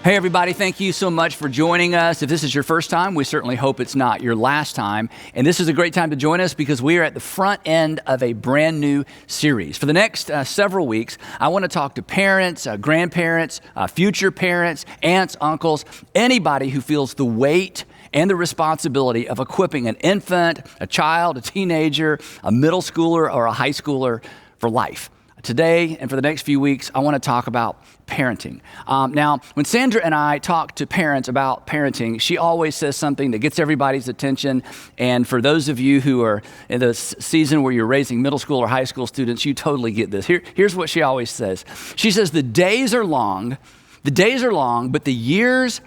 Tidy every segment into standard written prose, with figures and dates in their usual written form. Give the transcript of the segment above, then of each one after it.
Hey everybody, thank you so much for joining us. If this is your first time, we certainly hope it's not your last time. And this is a great time to join us because we are at the front end of a brand new series. For the next several weeks, I want to talk to parents, grandparents, future parents, aunts, uncles, anybody who feels the weight and the responsibility of equipping an infant, a child, a teenager, a middle schooler, or a high schooler for life. Today and for the next few weeks, I want to talk about parenting. Now, when Sandra and I talk to parents about parenting, she always says something that gets everybody's attention. And for those of you who are in the season where you're raising middle school or high school students, you totally get this. Here's what she always says. She says, the days are long, but the years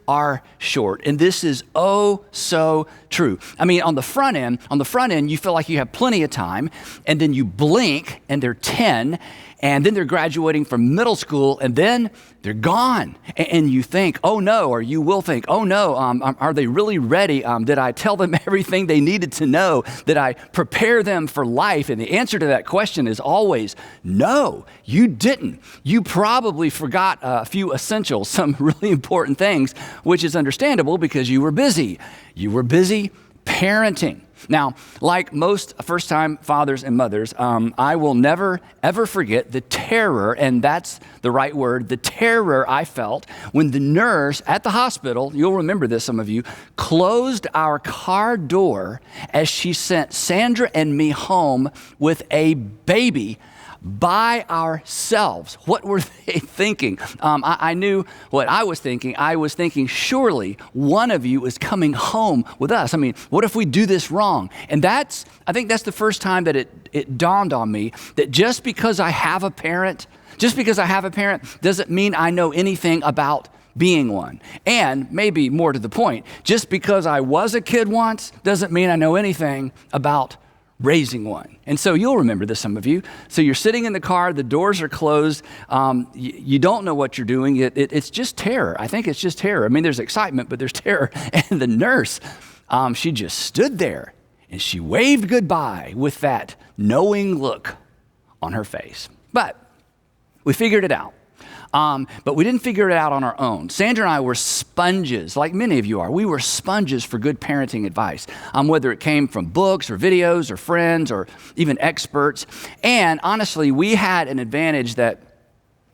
are short. And this is oh so true. I mean, on the front end, you feel like you have plenty of time, and then you blink and they're 10, and then they're graduating from middle school, and then they're gone. And you think, oh no, or you will think, oh no, are they really ready? Did I tell them everything they needed to know? Did I prepare them for life? And the answer to that question is always no, you didn't. You probably forgot a few essentials, some really important things, which is understandable because you were busy. You were busy parenting. Now, like most first-time fathers and mothers, I will never, ever forget the terror, and that's the right word, the terror I felt when the nurse at the hospital, you'll remember this, some of you, closed our car door as she sent Sandra and me home with a baby by ourselves. What were they thinking? I knew what I was thinking. I was thinking, surely one of you is coming home with us. I mean, what if we do this wrong? And I think that's the first time that it dawned on me that just because I have a parent doesn't mean I know anything about being one. And maybe more to the point, just because I was a kid once doesn't mean I know anything about raising one. And so you'll remember this, some of you. So you're sitting in the car, the doors are closed, you don't know what you're doing. It's just terror. I think it's just terror. I mean, there's excitement, but there's terror. And the nurse, she just stood there and she waved goodbye with that knowing look on her face. But we figured it out. But we didn't figure it out on our own. Sandra and I were sponges, like many of you are. We were sponges for good parenting advice, whether it came from books or videos or friends or even experts. And honestly, we had an advantage that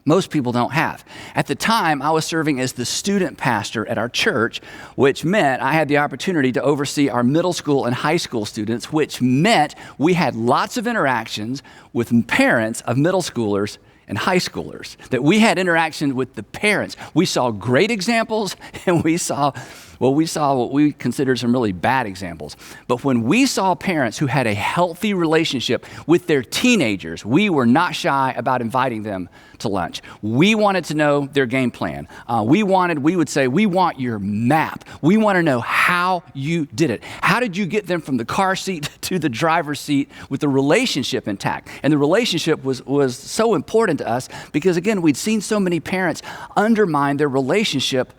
most people don't have. At the time, I was serving as the student pastor at our church, which meant I had the opportunity to oversee our middle school and high school students, which meant we had lots of interactions with parents of middle schoolers and high schoolers, that we had interaction with the parents. We saw great examples, and we saw what we considered some really bad examples. But when we saw parents who had a healthy relationship with their teenagers, we were not shy about inviting them to lunch. We wanted to know their game plan. We would say, we want your map. We want to know how you did it. How did you get them from the car seat to the driver's seat with the relationship intact? And the relationship was so important to us because, again, we'd seen so many parents undermine their relationship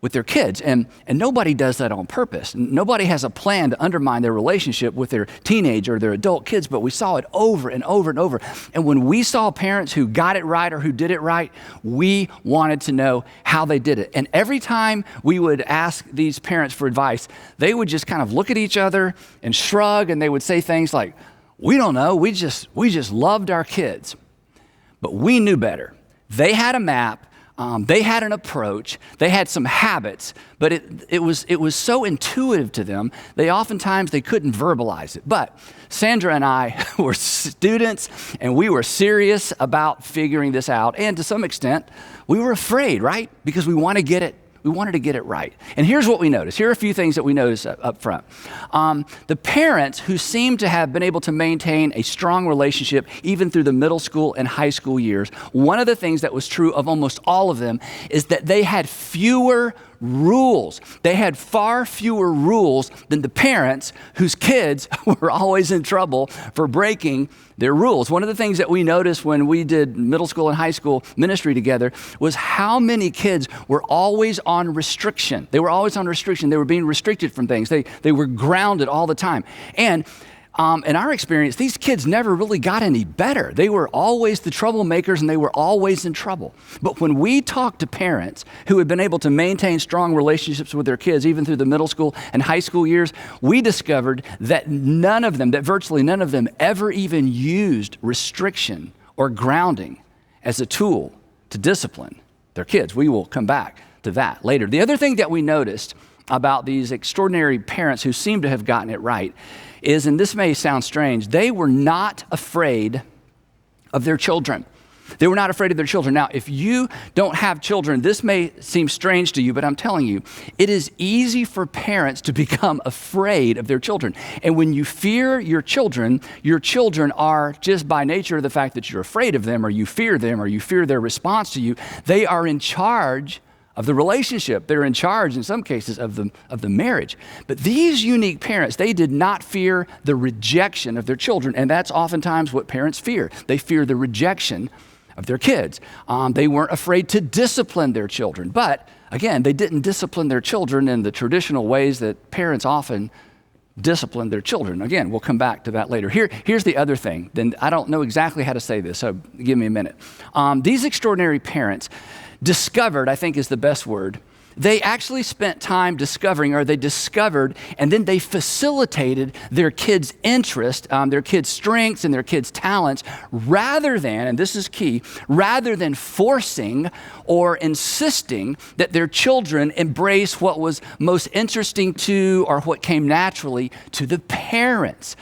with their kids. And nobody does that on purpose. Nobody has a plan to undermine their relationship with their teenage or their adult kids, but we saw it over and over and over. And when we saw parents who got it right or who did it right, we wanted to know how they did it. And every time we would ask these parents for advice, they would just kind of look at each other and shrug, and they would say things like, we don't know, we just loved our kids. But we knew better. They had a map. They had an approach, they had some habits, but it was so intuitive to them, they couldn't verbalize it. But Sandra and I were students, and we were serious about figuring this out. And to some extent, we were afraid, right? Because we wanted to get it right. And here's what we noticed. Here are a few things that we noticed up front. The parents who seemed to have been able to maintain a strong relationship even through the middle school and high school years, one of the things that was true of almost all of them is that they had fewer rules. They had far fewer rules than the parents whose kids were always in trouble for breaking their rules. One of the things that we noticed when we did middle school and high school ministry together was how many kids were always on restriction. They were always on restriction. They were being restricted from things. They were grounded all the time. And in our experience, these kids never really got any better. They were always the troublemakers and they were always in trouble. But when we talked to parents who had been able to maintain strong relationships with their kids, even through the middle school and high school years, we discovered that virtually none of them ever even used restriction or grounding as a tool to discipline their kids. We will come back to that later. The other thing that we noticed about these extraordinary parents who seem to have gotten it right is, and this may sound strange, they were not afraid of their children. They were not afraid of their children. Now, if you don't have children, this may seem strange to you, but I'm telling you, it is easy for parents to become afraid of their children. And when you fear your children are, just by nature of the fact that you're afraid of them, or you fear their response to you, they are in charge of the relationship. They're in charge, in some cases, of the marriage. But these unique parents, they did not fear the rejection of their children, and that's oftentimes what parents fear. They fear the rejection of their kids. They weren't afraid to discipline their children. But, again, they didn't discipline their children in the traditional ways that parents often discipline their children. Again, we'll come back to that later. Here's the other thing. Then I don't know exactly how to say this, so give me a minute. These extraordinary parents discovered, I think is the best word, they actually spent time discovering, or they discovered, and then they facilitated their kids' interest, their kids' strengths and their kids' talents, rather than, and this is key, rather than forcing or insisting that their children embrace what was most interesting to, or what came naturally to the parents.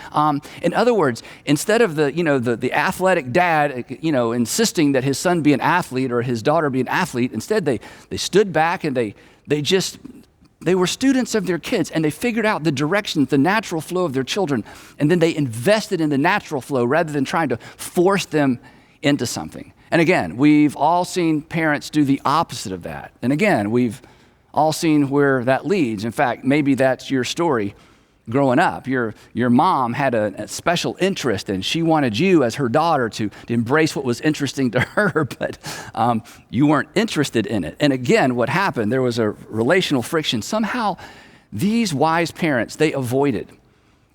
In other words, instead of the athletic dad, insisting that his son be an athlete or his daughter be an athlete, instead they stood back and they were students of their kids, and they figured out the direction, the natural flow of their children, and then they invested in the natural flow rather than trying to force them into something. And again, we've all seen parents do the opposite of that. And again, we've all seen where that leads. In fact, maybe that's your story growing up. Your mom had a special interest, and she wanted you as her daughter to embrace what was interesting to her, but you weren't interested in it. And again, what happened, there was a relational friction. Somehow, these wise parents, they avoided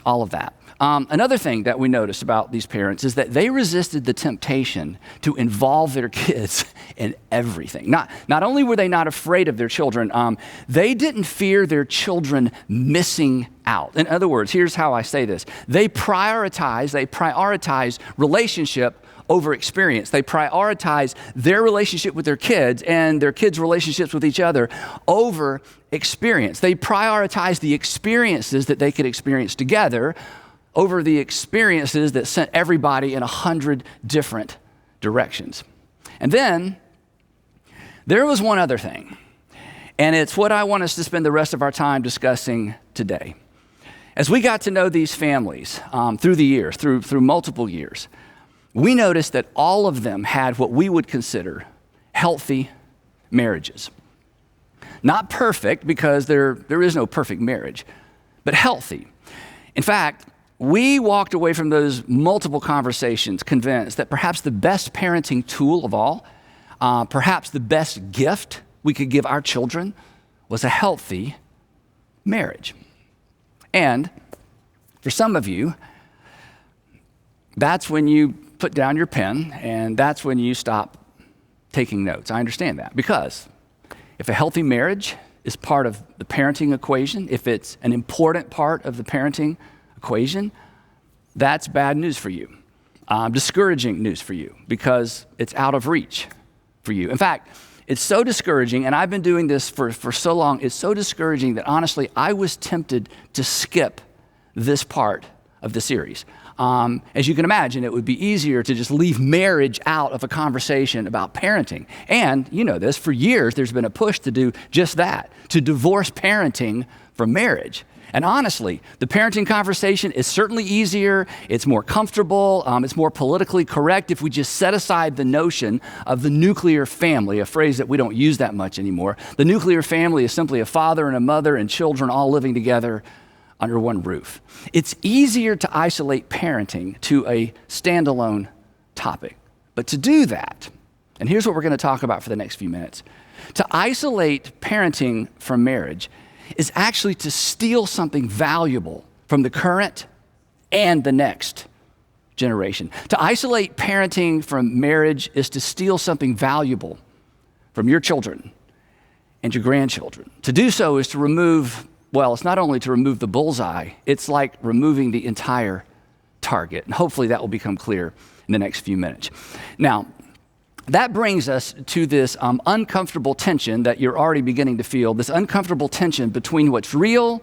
all of that. Another thing that we noticed about these parents is that they resisted the temptation to involve their kids in everything. Not only were they not afraid of their children, they didn't fear their children missing out. In other words, here's how I say this. They prioritize relationship over experience. They prioritize their relationship with their kids and their kids' relationships with each other over experience. They prioritize the experiences that they could experience together over the experiences that sent everybody in 100 different directions. And then there was one other thing, and it's what I want us to spend the rest of our time discussing today. As we got to know these families through the years, through multiple years, we noticed that all of them had what we would consider healthy marriages. Not perfect, because there is no perfect marriage, but healthy. In fact, we walked away from those multiple conversations convinced that perhaps the best parenting tool of all, perhaps the best gift we could give our children, was a healthy marriage. And for some of you, that's when you put down your pen, and that's when you stop taking notes. I understand that, because if a healthy marriage is part of the parenting equation, if it's an important part of the parenting equation, that's bad news for you, discouraging news for you, because it's out of reach for you. In fact, it's so discouraging, and I've been doing this for so long, it's so discouraging that honestly, I was tempted to skip this part of the series. As you can imagine, it would be easier to just leave marriage out of a conversation about parenting. And you know this, for years, there's been a push to do just that, to divorce parenting from marriage. And honestly, the parenting conversation is certainly easier, it's more comfortable, it's more politically correct if we just set aside the notion of the nuclear family, a phrase that we don't use that much anymore. The nuclear family is simply a father and a mother and children all living together under one roof. It's easier to isolate parenting to a standalone topic. But to do that, and here's what we're going to talk about for the next few minutes, to isolate parenting from marriage is actually to steal something valuable from the current and the next generation. To isolate parenting from marriage is to steal something valuable from your children and your grandchildren. To do so is to remove, well, it's not only to remove the bullseye, it's like removing the entire target. And hopefully that will become clear in the next few minutes. Now, that brings us to this uncomfortable tension that you're already beginning to feel, this uncomfortable tension between what's real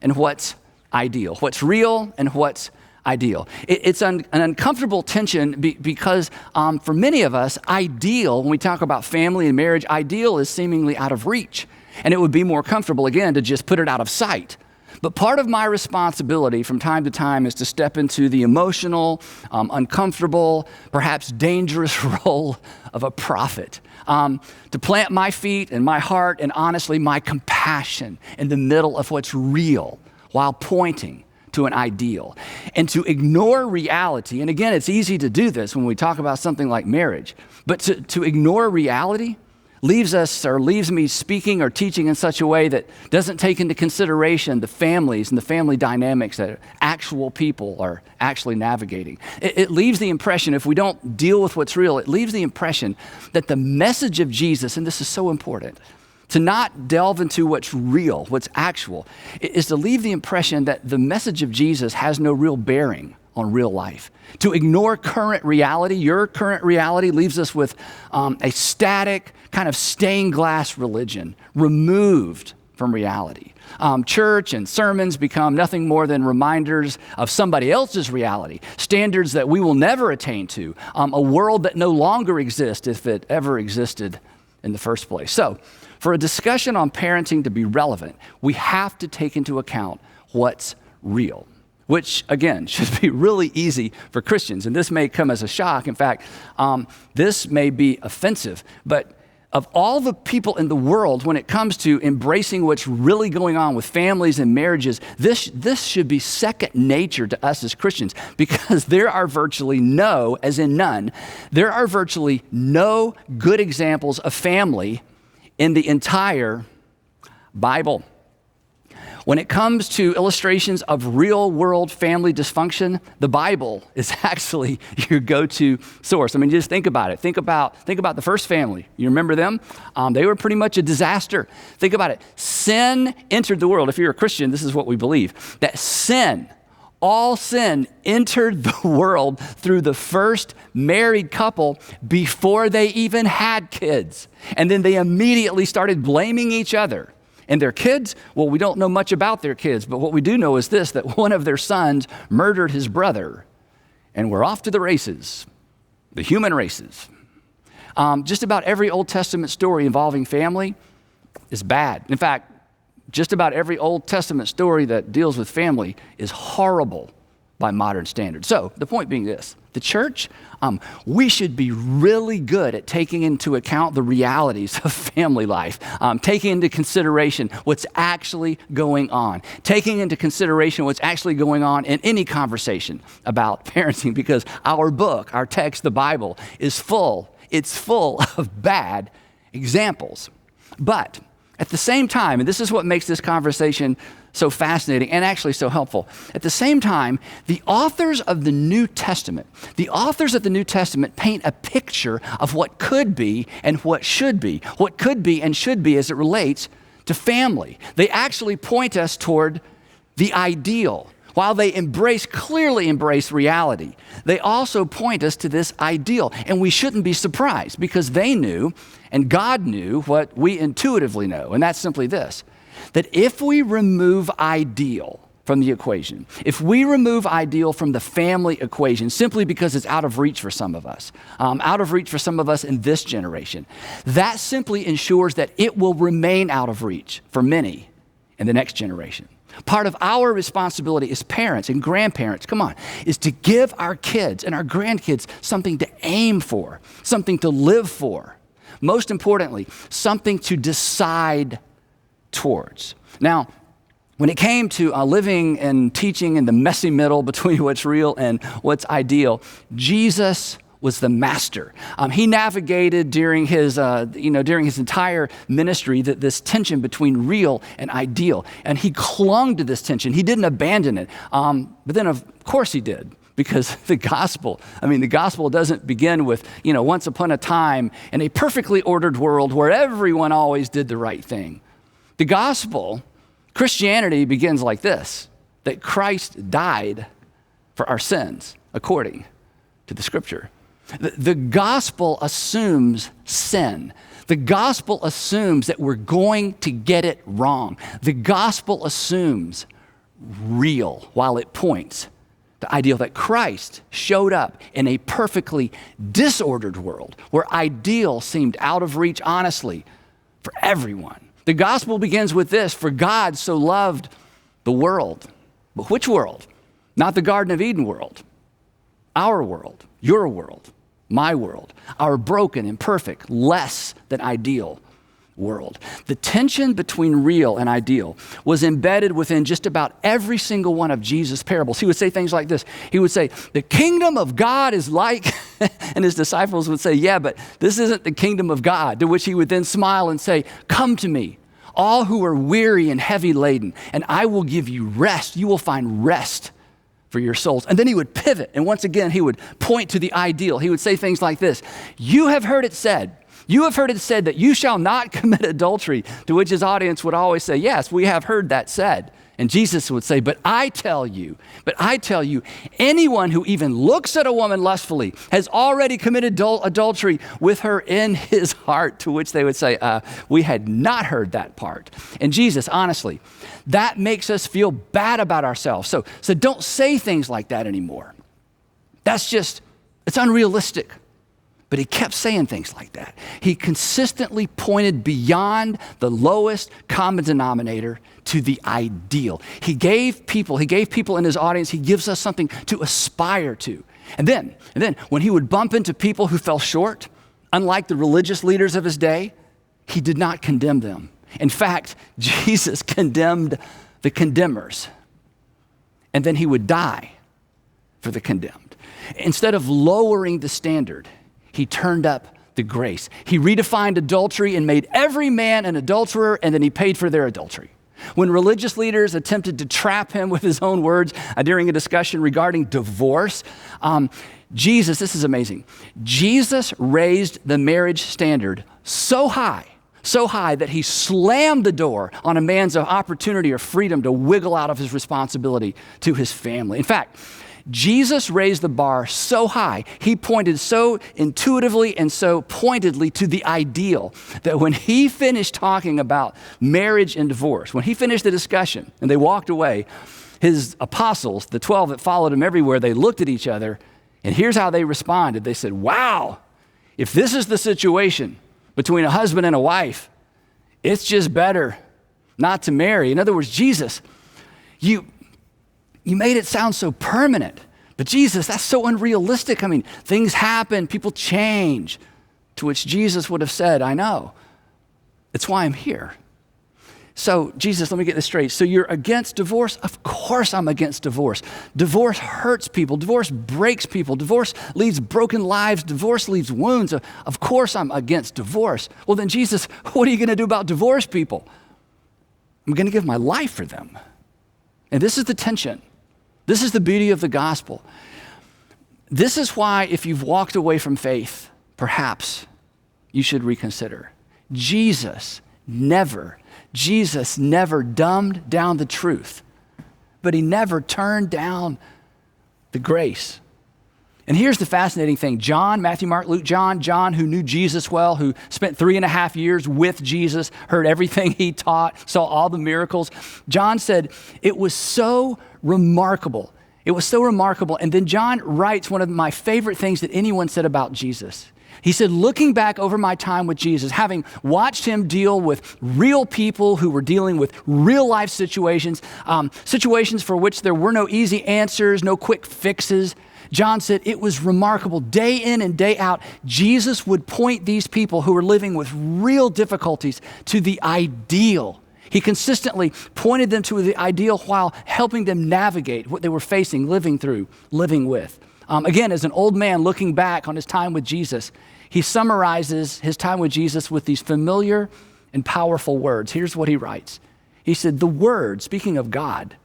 and what's ideal. What's real and what's ideal. It's an uncomfortable tension because for many of us, ideal, when we talk about family and marriage, ideal is seemingly out of reach. And it would be more comfortable, again, to just put it out of sight. But part of my responsibility from time to time is to step into the emotional, uncomfortable, perhaps dangerous role of a prophet, to plant my feet and my heart and honestly my compassion in the middle of what's real while pointing to an ideal, and to ignore reality. And again, it's easy to do this when we talk about something like marriage, but to ignore reality leaves me speaking or teaching in such a way that doesn't take into consideration the families and the family dynamics that actual people are actually navigating. It leaves the impression, if we don't deal with what's real, it leaves the impression that the message of Jesus, and this is so important, to not delve into what's real, what's actual, is to leave the impression that the message of Jesus has no real bearing on real life. To ignore current reality, your current reality, leaves us with a static, kind of stained glass religion, removed from reality. Church and sermons become nothing more than reminders of somebody else's reality, standards that we will never attain to, a world that no longer exists if it ever existed in the first place. So, for a discussion on parenting to be relevant, we have to take into account what's real, which, again, should be really easy for Christians. And this may come as a shock. In fact, this may be offensive. But of all the people in the world, when it comes to embracing what's really going on with families and marriages, this should be second nature to us as Christians, because there are virtually no, as in none, there are virtually no good examples of family in the entire Bible. When it comes to illustrations of real-world family dysfunction, the Bible is actually your go-to source. I mean, just think about it. Think about the first family. You remember them? They were pretty much a disaster. Think about it. Sin entered the world. If you're a Christian, this is what we believe, that all sin entered the world through the first married couple before they even had kids. And then they immediately started blaming each other. And their kids, well, we don't know much about their kids, but what we do know is this, that one of their sons murdered his brother. And we're off to the races, the human races. Just about every Old Testament story involving family is bad. In fact, just about every Old Testament story that deals with family is horrible by modern standards. So the point being this, the church, we should be really good at taking into account the realities of family life, taking into consideration what's actually going on, taking into consideration what's actually going on in any conversation about parenting, because our book, our text, the Bible, is full of bad examples. But at the same time, and this is what makes this conversation so fascinating and actually so helpful, at the same time, the authors of the New Testament paint a picture of what could be and what should be and should be as it relates to family. They actually point us toward the ideal. While they clearly embrace reality, they also point us to this ideal. And we shouldn't be surprised, because they knew, and God knew, what we intuitively know. And that's simply this, that if we remove ideal from the equation, if we remove ideal from the family equation, simply because it's out of reach for some of us in this generation, that simply ensures that it will remain out of reach for many in the next generation. Part of our responsibility as parents and grandparents, is to give our kids and our grandkids something to aim for, something to live for. Most importantly, something to decide towards. Now, when it came to living and teaching in the messy middle between what's real and what's ideal, Jesus was the master. He navigated during his entire ministry this tension between real and ideal. And he clung to this tension. He didn't abandon it. But then of course he did. Because the gospel doesn't begin with, once upon a time in a perfectly ordered world where everyone always did the right thing. The gospel, Christianity begins like this, that Christ died for our sins, according to the scripture. The gospel assumes sin. The gospel assumes that we're going to get it wrong. The gospel assumes real while it points the ideal, that Christ showed up in a perfectly disordered world where ideal seemed out of reach, honestly, for everyone. The gospel begins with this: for God so loved the world. But which world? Not the Garden of Eden world. Our world, your world, my world, our broken, imperfect, less than ideal world. The tension between real and ideal was embedded within just about every single one of Jesus' parables. He would say things like this. He would say, the kingdom of God is like, and his disciples would say, yeah, but this isn't the kingdom of God. To which he would then smile and say, come to me, all who are weary and heavy laden, and I will give you rest. You will find rest for your souls. And then he would pivot, and once again, he would point to the ideal. He would say things like this: you have heard it said that you shall not commit adultery, to which his audience would always say, yes, we have heard that said. And Jesus would say, but I tell you, anyone who even looks at a woman lustfully has already committed adultery with her in his heart, to which they would say, we had not heard that part. And Jesus, honestly, that makes us feel bad about ourselves. So don't say things like that anymore. It's unrealistic. But he kept saying things like that. He consistently pointed beyond the lowest common denominator to the ideal. He gave people in his audience, he gives us something to aspire to. And then when he would bump into people who fell short, unlike the religious leaders of his day, he did not condemn them. In fact, Jesus condemned the condemners. And then he would die for the condemned. Instead of lowering the standard, he turned up the grace. He redefined adultery and made every man an adulterer, and then he paid for their adultery. When religious leaders attempted to trap him with his own words during a discussion regarding divorce, Jesus, this is amazing, Jesus raised the marriage standard so high that he slammed the door on a man's opportunity or freedom to wiggle out of his responsibility to his family. In fact, Jesus raised the bar so high, he pointed so intuitively and so pointedly to the ideal that when he finished talking about marriage and divorce, when he finished the discussion and they walked away, his apostles, the 12 that followed him everywhere, they looked at each other, and here's how they responded. They said, wow, if this is the situation between a husband and a wife, it's just better not to marry. In other words, Jesus, you made it sound so permanent. But Jesus, that's so unrealistic. I mean, things happen, people change. To which Jesus would have said, I know. It's why I'm here. So Jesus, let me get this straight. So you're against divorce? Of course I'm against divorce. Divorce hurts people. Divorce breaks people. Divorce leaves broken lives. Divorce leaves wounds. Of course I'm against divorce. Well then Jesus, what are you going to do about divorced people? I'm going to give my life for them. And this is the tension. This is the beauty of the gospel. This is why if you've walked away from faith, perhaps you should reconsider. Jesus never dumbed down the truth, but he never turned down the grace. And here's the fascinating thing. John, Matthew, Mark, Luke, John, who knew Jesus well, who spent 3.5 years with Jesus, heard everything he taught, saw all the miracles. John said, it was so remarkable. It was so remarkable. And then John writes one of my favorite things that anyone said about Jesus. He said, looking back over my time with Jesus, having watched him deal with real people who were dealing with real life situations, situations for which there were no easy answers, no quick fixes, John said it was remarkable. Day in and day out, Jesus would point these people who were living with real difficulties to the ideal. He consistently pointed them to the ideal while helping them navigate what they were facing, living through, living with. Again, as an old man looking back on his time with Jesus, he summarizes his time with Jesus with these familiar and powerful words. Here's what he writes. He said, the Word, speaking of God,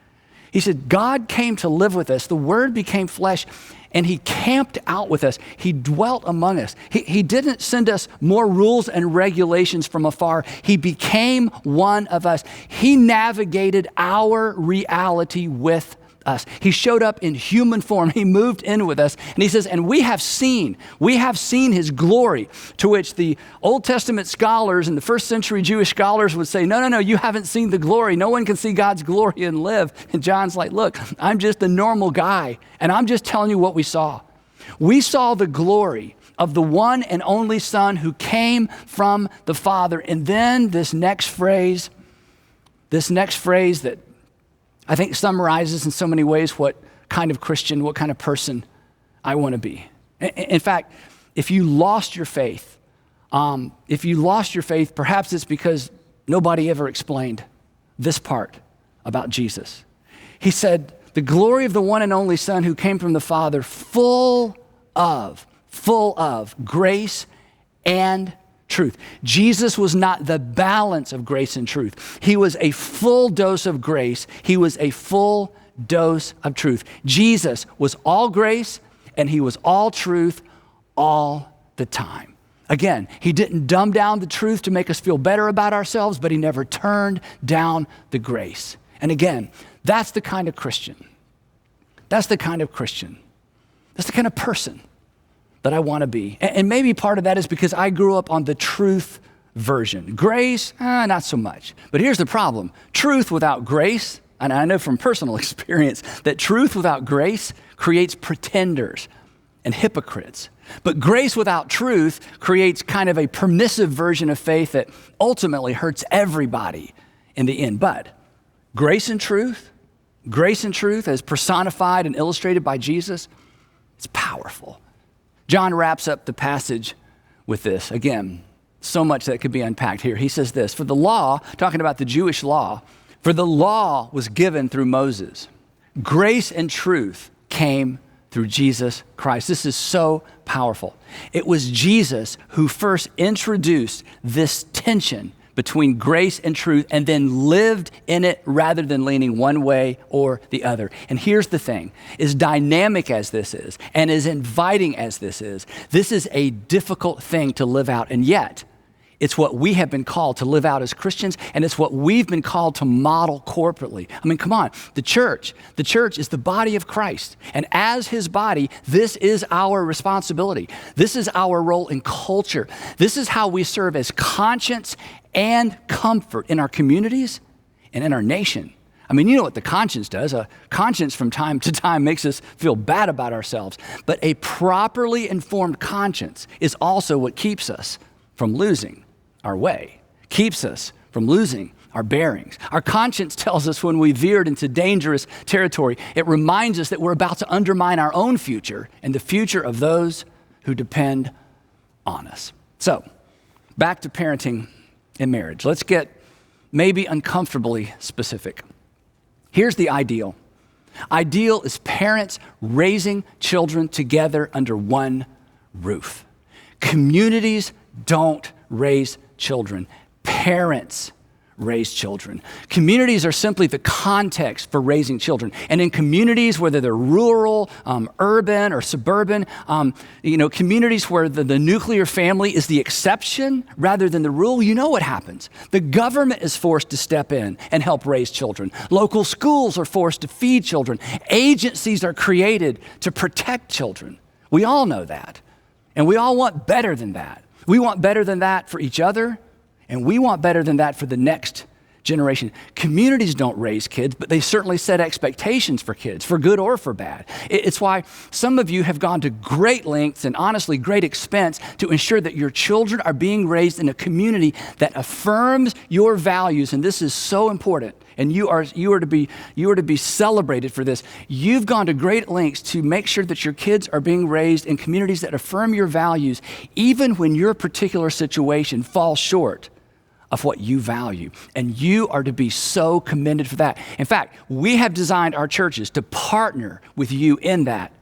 he said, God came to live with us. The Word became flesh, and he camped out with us. He dwelt among us. He didn't send us more rules and regulations from afar. He became one of us. He navigated our reality with us. He showed up in human form. He moved in with us. And he says, and we have seen his glory, to which the Old Testament scholars and the first century Jewish scholars would say, no, you haven't seen the glory. No one can see God's glory and live. And John's like, look, I'm just a normal guy, and I'm just telling you what we saw. We saw the glory of the one and only Son who came from the Father. And then this next phrase that I think summarizes in so many ways what kind of Christian, what kind of person I want to be. In fact, if you lost your faith, perhaps it's because nobody ever explained this part about Jesus. He said, the glory of the one and only Son who came from the Father, full of grace and truth. Jesus was not the balance of grace and truth. He was a full dose of grace. He was a full dose of truth. Jesus was all grace and he was all truth all the time. Again, he didn't dumb down the truth to make us feel better about ourselves, but he never turned down the grace. And again, that's the kind of Christian. That's the kind of Christian. That's the kind of person that I want to be. And maybe part of that is because I grew up on the truth version. Grace, not so much. But here's the problem. Truth without grace, and I know from personal experience that truth without grace creates pretenders and hypocrites. But grace without truth creates kind of a permissive version of faith that ultimately hurts everybody in the end. But grace and truth as personified and illustrated by Jesus, it's powerful. John wraps up the passage with this. Again, so much that could be unpacked here. He says this, for the law, talking about the Jewish law, for the law was given through Moses. Grace and truth came through Jesus Christ. This is so powerful. It was Jesus who first introduced this tension between grace and truth and then lived in it rather than leaning one way or the other. And here's the thing, as dynamic as this is and as inviting as this is a difficult thing to live out. And yet, it's what we have been called to live out as Christians, and it's what we've been called to model corporately. I mean, come on, the church is the body of Christ. And as his body, this is our responsibility. This is our role in culture. This is how we serve as conscience and comfort in our communities and in our nation. I mean, you know what the conscience does. A conscience from time to time makes us feel bad about ourselves. But a properly informed conscience is also what keeps us from losing our way, keeps us from losing our bearings. Our conscience tells us when we veered into dangerous territory. It reminds us that we're about to undermine our own future and the future of those who depend on us. So, back to parenting and marriage. Let's get maybe uncomfortably specific. Here's the ideal. Ideal is parents raising children together under one roof. Communities don't raise children. Parents raise children. Communities are simply the context for raising children. And in communities, whether they're rural, urban, or suburban, communities where the nuclear family is the exception rather than the rule, you know what happens. The government is forced to step in and help raise children. Local schools are forced to feed children. Agencies are created to protect children. We all know that. And we all want better than that. We want better than that for each other, and we want better than that for the next generation. Communities don't raise kids, but they certainly set expectations for kids, for good or for bad. It's why some of you have gone to great lengths and honestly great expense to ensure that your children are being raised in a community that affirms your values, and this is so important. And you are to be celebrated for this. You've gone to great lengths to make sure that your kids are being raised in communities that affirm your values, even when your particular situation falls short of what you value. And you are to be so commended for that. In fact, we have designed our churches to partner with you in that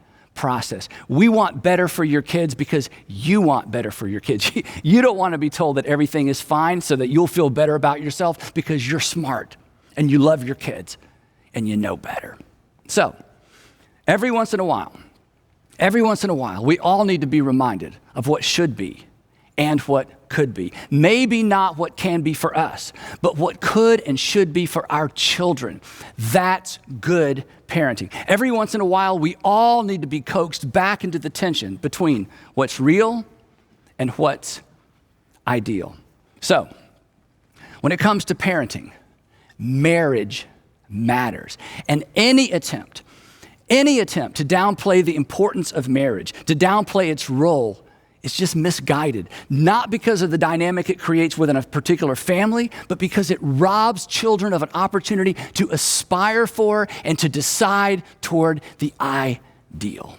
process. We want better for your kids because you want better for your kids. You don't want to be told that everything is fine so that you'll feel better about yourself because you're smart and you love your kids and you know better. So every once in a while, we all need to be reminded of what should be and what could be. Maybe not what can be for us, but what could and should be for our children. That's good parenting. Every once in a while, we all need to be coaxed back into the tension between what's real and what's ideal. So, when it comes to parenting, marriage matters. And any attempt to downplay the importance of marriage, to downplay its role, is just misguided. Not because of the dynamic it creates within a particular family, but because it robs children of an opportunity to aspire for and to decide toward the ideal.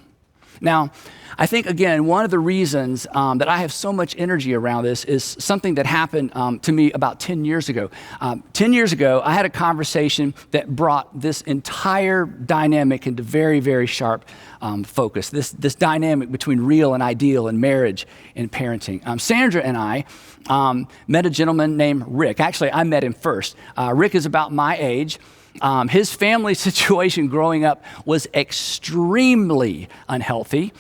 Now, I think, again, one of the reasons that I have so much energy around this is something that happened to me about 10 years ago. 10 years ago, I had a conversation that brought this entire dynamic into very, very sharp focus, this dynamic between real and ideal in marriage and parenting. Sandra and I met a gentleman named Rick. Actually, I met him first. Rick is about my age. His family situation growing up was extremely unhealthy,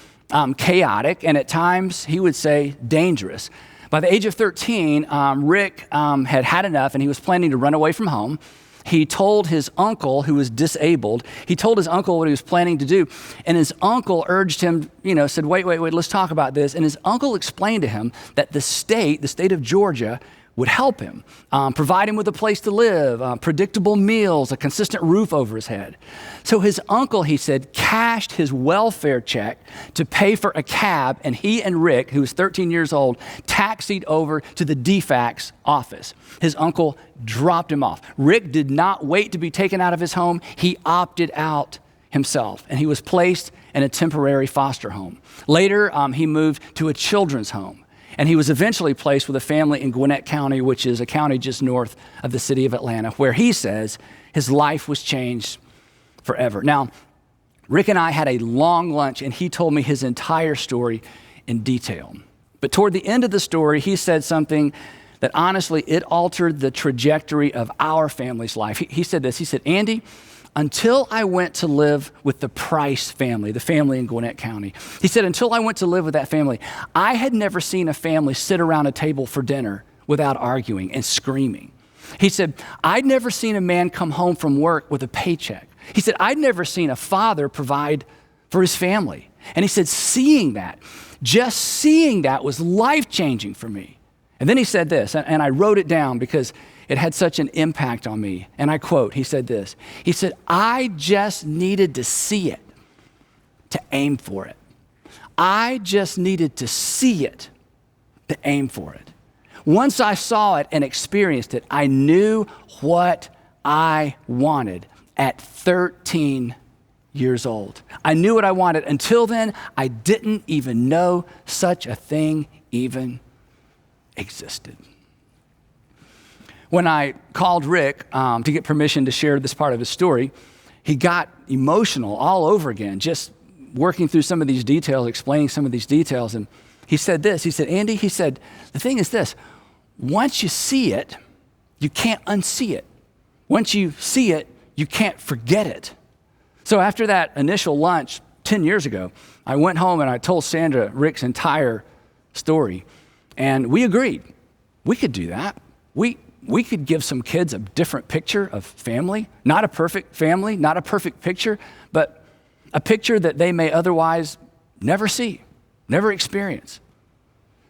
chaotic, and at times, he would say, dangerous. By the age of 13, Rick had had enough, and he was planning to run away from home. He told his uncle, who was disabled, he told his uncle what he was planning to do, and his uncle urged him, said, wait, let's talk about this. And his uncle explained to him that the state of Georgia, would help him, provide him with a place to live, predictable meals, a consistent roof over his head. So his uncle, he said, cashed his welfare check to pay for a cab, and he and Rick, who was 13 years old, taxied over to the DFAC's office. His uncle dropped him off. Rick did not wait to be taken out of his home. He opted out himself, and he was placed in a temporary foster home. Later, he moved to a children's home. And he was eventually placed with a family in Gwinnett County, which is a county just north of the city of Atlanta, where he says his life was changed forever. Now, Rick and I had a long lunch, and he told me his entire story in detail. But toward the end of the story, he said something that honestly, it altered the trajectory of our family's life. He said this, he said, Andy, until I went to live with the Price family, the family in Gwinnett County. He said, until I went to live with that family, I had never seen a family sit around a table for dinner without arguing and screaming. He said, I'd never seen a man come home from work with a paycheck. He said, I'd never seen a father provide for his family. And he said, just seeing that was life-changing for me. And then he said this, and I wrote it down because it had such an impact on me. And I quote, he said this, he said, I just needed to see it to aim for it. I just needed to see it to aim for it. Once I saw it and experienced it, I knew what I wanted at 13 years old. I knew what I wanted. Until then, I didn't even know such a thing even existed. When I called Rick to get permission to share this part of his story, he got emotional all over again, just working through some of these details, explaining some of these details. And he said this, he said, Andy, he said, the thing is this, once you see it, you can't unsee it. Once you see it, you can't forget it. So after that initial lunch 10 years ago, I went home and I told Sandra Rick's entire story. And we agreed we could do that. We could give some kids a different picture of family, not a perfect family, not a perfect picture, but a picture that they may otherwise never see, never experience.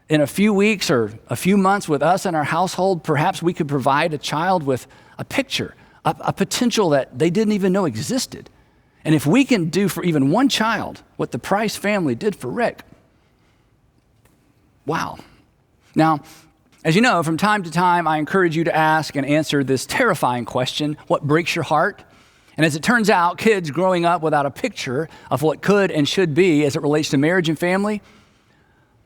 In a few weeks or a few months with us in our household, perhaps we could provide a child with a picture, a potential that they didn't even know existed. And if we can do for even one child what the Price family did for Rick, wow. Now, as you know, from time to time, I encourage you to ask and answer this terrifying question, what breaks your heart? And as it turns out, kids growing up without a picture of what could and should be as it relates to marriage and family,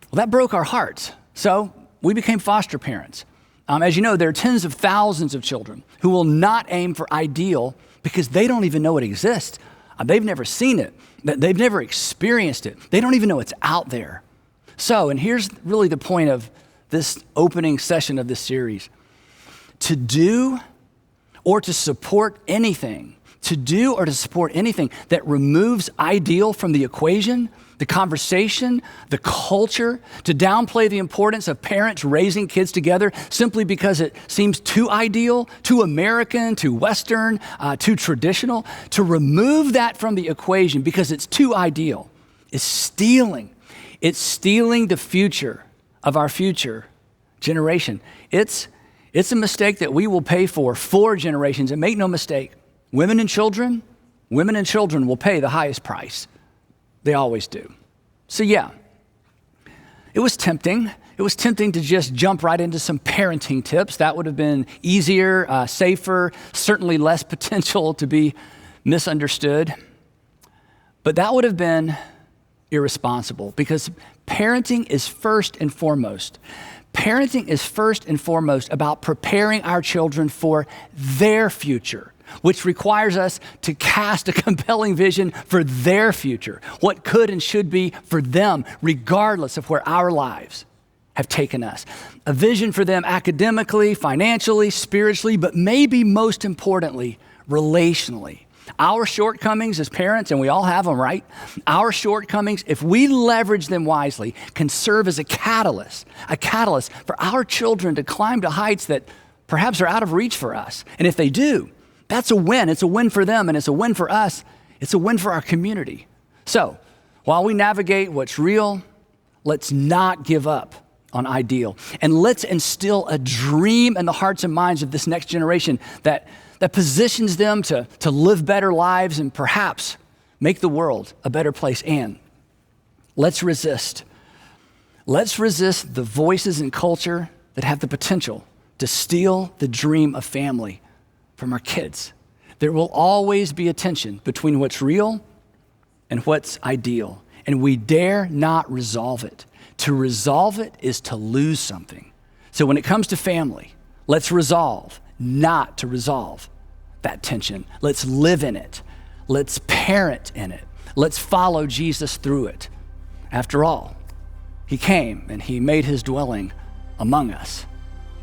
well, that broke our hearts. So we became foster parents. As you know, there are tens of thousands of children who will not aim for ideal because they don't even know it exists. They've never seen it. They've never experienced it. They don't even know it's out there. So, and here's really the point of this opening session of this series. To do or to support anything that removes ideal from the equation, the conversation, the culture, to downplay the importance of parents raising kids together simply because it seems too ideal, too American, too Western, too traditional, to remove that from the equation because it's too ideal, is stealing. It's stealing the future of our future generation. It's a mistake that we will pay for generations. And make no mistake, women and children will pay the highest price. They always do. So yeah, it was tempting. It was tempting to just jump right into some parenting tips. That would have been easier, safer, certainly less potential to be misunderstood. But that would have been irresponsible because parenting is first and foremost about preparing our children for their future, which requires us to cast a compelling vision for their future, what could and should be for them, regardless of where our lives have taken us. A vision for them academically, financially, spiritually, but maybe most importantly, relationally. Our shortcomings as parents, and we all have them, right? Our shortcomings, if we leverage them wisely, can serve as a catalyst for our children to climb to heights that perhaps are out of reach for us. And if they do, that's a win. It's a win for them, and it's a win for us. It's a win for our community. So, while we navigate what's real, let's not give up on ideal. And let's instill a dream in the hearts and minds of this next generation that positions them to live better lives and perhaps make the world a better place. And let's resist. Let's resist the voices in culture that have the potential to steal the dream of family from our kids. There will always be a tension between what's real and what's ideal, and we dare not resolve it. To resolve it is to lose something. So when it comes to family, let's resolve not to resolve that tension. Let's live in it. Let's parent in it. Let's follow Jesus through it. After all, he came and he made his dwelling among us,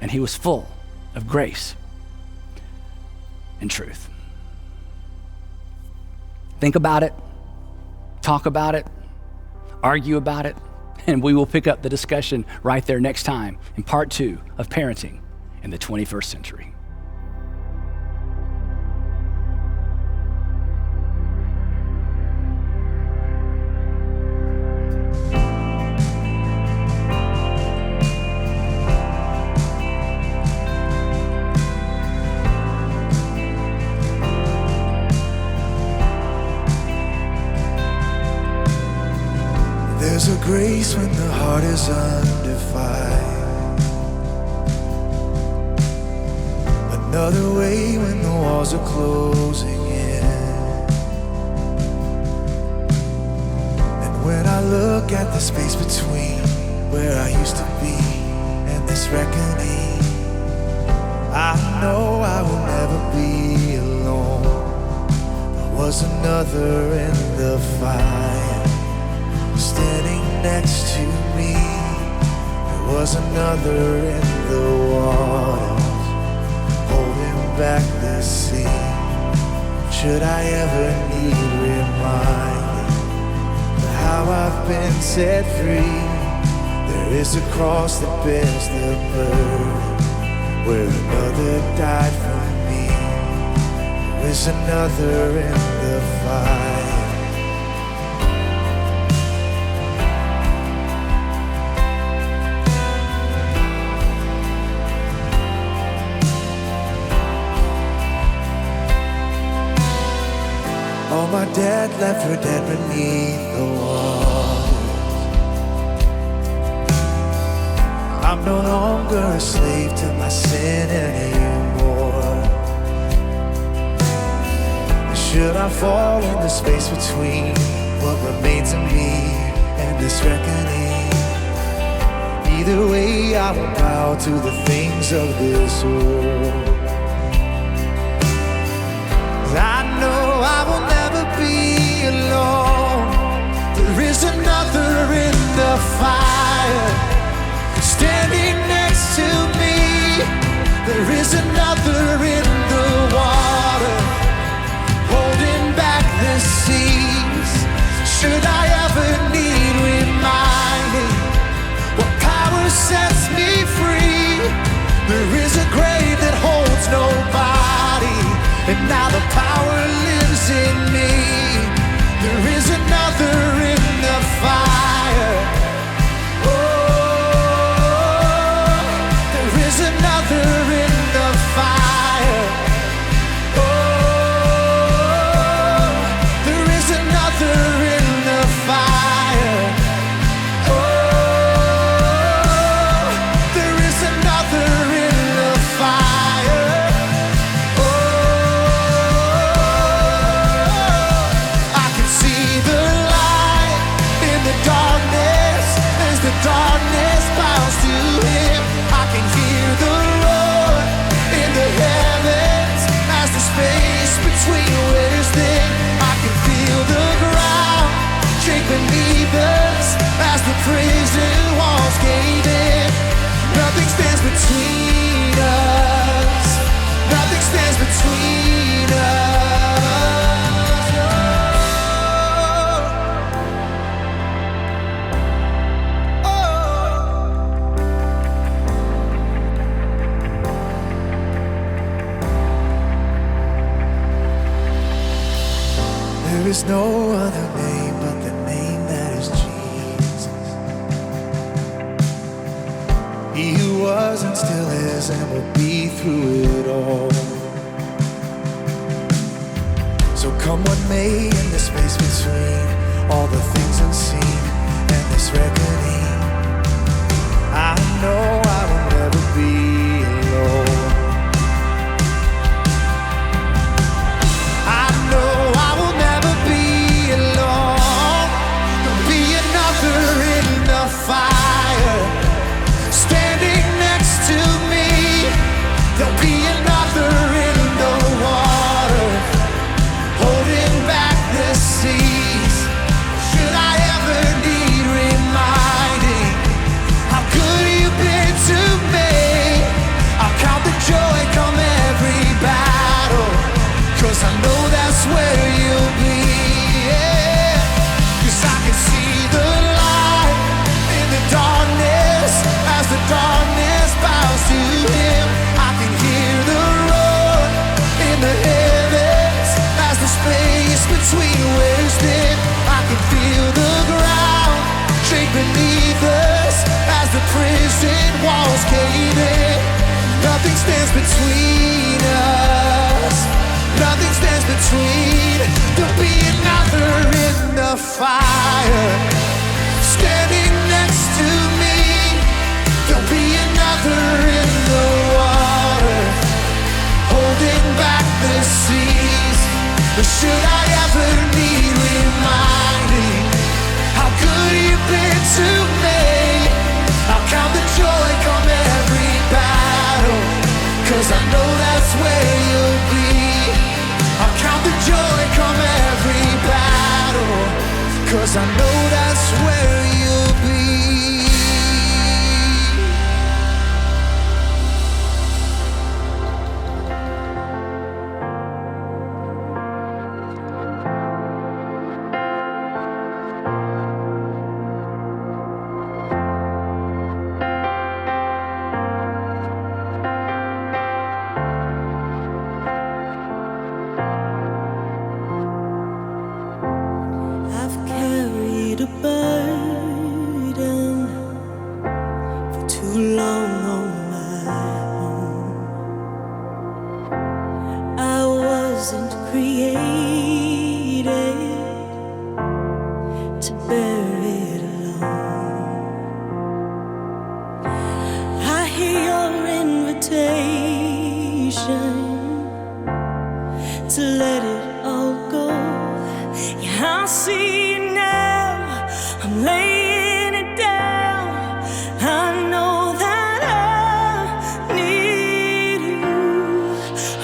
and he was full of grace and truth. Think about it, talk about it, argue about it, and we will pick up the discussion right there next time in part 2 of Parenting in the 21st Century. There's a grace when the heart is undefined, another way when the walls are closing in. And when I look at the space between where I used to be and this reckoning, I know I will never be alone. There was another in the fire standing next to me. There was another in the waters holding back the sea. Should I ever need reminding of how I've been set free, there is a cross that bears the burden where another died for me. There is another in the fire. All my dead left for dead beneath the waters. I'm no longer a slave to my sin anymore. Should I fall in the space between what remains of me and this reckoning? Either way, I will bow to the things of this world. I know I will never be between us. Nothing stands between us. Oh. There is no other name but the name that is Jesus. He who was and still is and will be through it all. So come what may in the space between all the things unseen and this reckoning, I know I will never be alone. I know I will never be alone. There'll be another in the fire standing next to me. There'll be another in the water holding back the seas. Should I ever need reminding how good you've been to me, I'll count the joy come every battle, 'cause I know that's where you'll be. Yeah. 'Cause I can see the light in the darkness as the darkness bows to him. I can hear the roar in the heavens as the space between wears thin. I can feel the ground shake beneath us as the prison walls cave in. Nothing stands between us. Nothing stands between. There'll be another in the fire standing next to me. There'll be another in the water holding back the seas. But should I ever need reminding how good you've been to me, I'll count the joy come every battle, 'cause I know that's where you'll be. I'll count the joy come every battle, 'cause I know that's where you'll be. I've carried a burden for too long on my own. I wasn't created to bear it alone. I hear your invitation to let it all go. Yeah, I see you now. I'm laying it down. I know that I need you.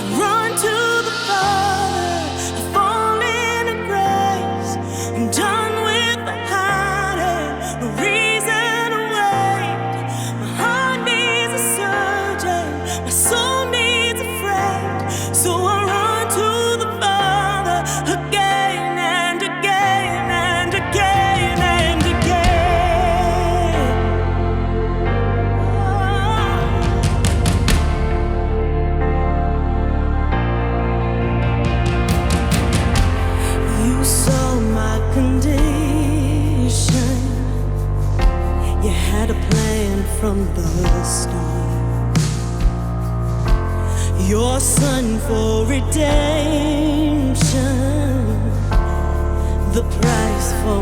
I run to the Father. I fall into grace. I'm done with the hiding. No reason to wait. My heart needs a surgeon. My soul needs a friend. So I run to the Father again and again and again and again. You saw my condition. You had a plan from the start. Your son for redemption, the price for